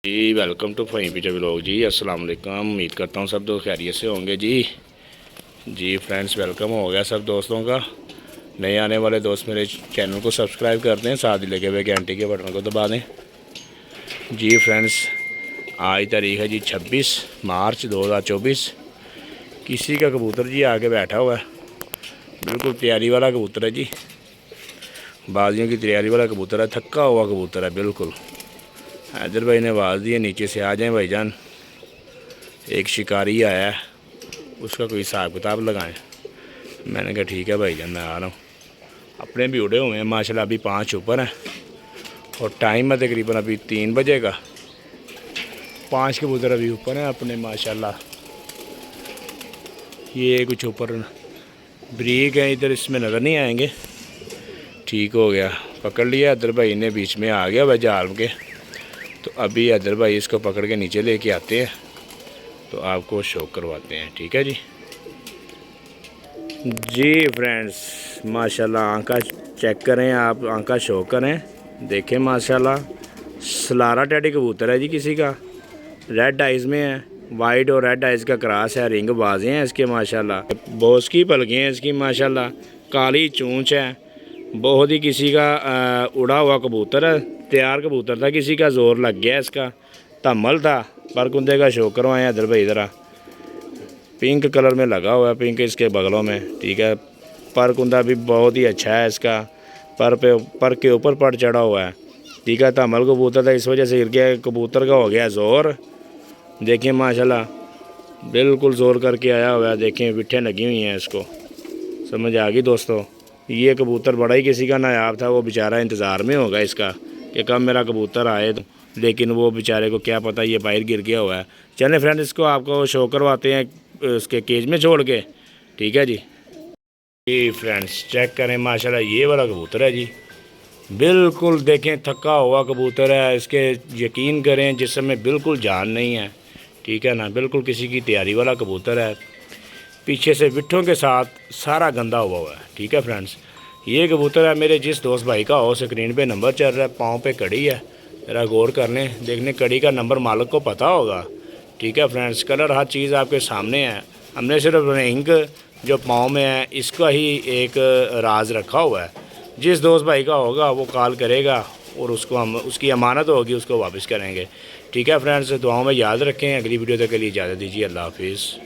Ji welcome to Faheem पीछे vlog जी। अस्सलाम वालेकुम। उम्मीद करता हूँ सब दोस्त खैरियत से होंगे जी फ्रेंड्स, वेलकम हो गया सब दोस्तों का। नए आने वाले दोस्त मेरे चैनल को सब्सक्राइब कर दें, साथ ही लगे हुए घंटे के बटन को दबा दें। जी फ्रेंड्स, आज तारीख है जी 26 मार्च 2024। किसी का कबूतर जी आके बैठा हुआ है, बिल्कुल तैयारी वाला कबूतर है जी, बाजियों की तैयारी वाला कबूतर है, थका हुआ कबूतर है बिल्कुल। हैदर भाई ने आवाज़ दी है नीचे से आ जाएं भाईजान, एक शिकारी आया है, उसका कोई हिसाब किताब लगाएं। मैंने कहा ठीक है भाईजान, मैं आ रहा हूँ। अपने भी उड़े हुए हैं माशाल्लाह, अभी 5 ऊपर हैं और टाइम है तकरीबन अभी 3 बजे का। 5 कबूतर अभी ऊपर हैं अपने माशाल्लाह। ये कुछ ऊपर ब्रीक है, इधर इसमें नज़र नहीं आएंगे। ठीक हो गया, पकड़ लिया। हैदर भाई ने बीच में आ गया वह जाल के, तो अभी हैदर भाई इसको पकड़ के नीचे लेके आते हैं तो आपको शो करवाते हैं। ठीक है जी फ्रेंड्स, माशाल्लाह आंखा चेक करें, आप आंखा शो करें, देखें माशाल्लाह। सलारा टेडी कबूतर है जी किसी का, रेड आइज़ में है, वाइट और रेड आइज़ का क्रॉस है, रिंग बाजें हैं इसके माशाल्लाह, बोस की पलकें हैं इसकी माशाल्लाह, काली चूंच है, बहुत ही किसी का उड़ा हुआ कबूतर है, तैयार कबूतर था, किसी का जोर लग गया इसका, तमल था। पर कुंदे का शो करवाएं इधर भाई, ज़रा पिंक कलर में लगा हुआ है, पिंक इसके बगलों में। ठीक है, पर कुंदा भी बहुत ही अच्छा है इसका, पर के ऊपर पड़ चढ़ा हुआ है। ठीक है, तमल कबूतर था, इस वजह से गिर गया, कबूतर का हो गया ज़ोर। देखिए माशाल्लाह बिल्कुल ज़ोर करके आया हुआ है, देखें बिट्ठे लगी हुई हैं इसको। समझ आ गई दोस्तों। ये कबूतर बड़ा ही किसी का नायाब था, वो बेचारा इंतज़ार में होगा इसका कि कब मेरा कबूतर आए, लेकिन वो बेचारे को क्या पता ये बाहर गिर गया हुआ है। चलें फ्रेंड, इसको आपको शो करवाते हैं उसके केज में छोड़ के। ठीक है जी फ्रेंड्स, चेक करें माशाल्लाह, ये वाला कबूतर है जी, बिल्कुल देखें थका हुआ कबूतर है। इसके यकीन करें जिसम में बिल्कुल जान नहीं है। ठीक है ना, बिल्कुल किसी की तैयारी वाला कबूतर है, पीछे से बिट्ठों के साथ सारा गंदा हुआ है। ठीक है फ्रेंड्स, ये कबूतर है मेरे जिस दोस्त भाई का हो, स्क्रीन पे नंबर चल रहा है, पाँव पे कड़ी है, ज़रा गौर कर लें, देखने कड़ी का नंबर मालिक को पता होगा। ठीक है फ्रेंड्स, कलर हर चीज़ आपके सामने है। हमने सिर्फ रिंग जो पाँव में है इसका ही एक राज रखा हुआ है। जिस दोस्त भाई का होगा वो कॉल करेगा और उसको हम उसकी अमानत होगी, उसको वापस करेंगे। ठीक है फ्रेंड्स, दुआओं में याद रखें। अगली वीडियो तक के लिए इजाज़त दीजिए। अल्लाह हाफिज़।